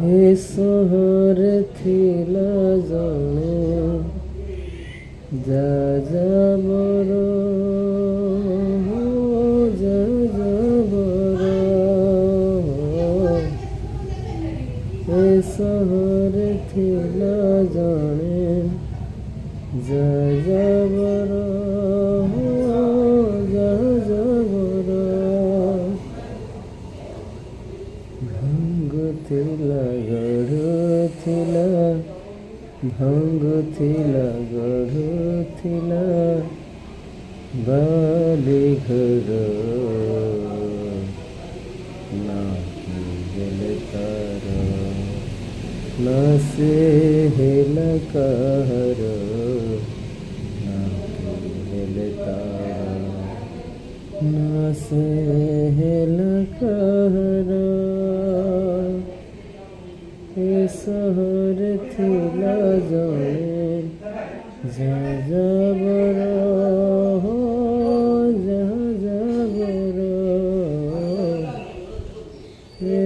ଏ ସହରେ ଥିଲା ଜଣେ ଯାଯାବର ଯାଯାବର। ଏ ସହରେ ଥିଲା ଜଣେ ଯାଯାବର ଯାଯାବର। ଭାଙ୍ଗୁଥିଲା ଗଢ଼ୁଥିଲା ଭାଙ୍ଗୁଥିଲା ଗଢ଼ୁଥିଲା ବାଲି ଘର। ନାହିଁ ହେଲେ ତାର ନା ସେ ହେଲା କାହାର। ନାହିଁ ହେଲେ ତାର ନା ସେ ହେଲା କାହାର। ଏ ସହରେ ଥିଲା ଜଣେ ଯାଯାବର ଯାଯାବର। ଏ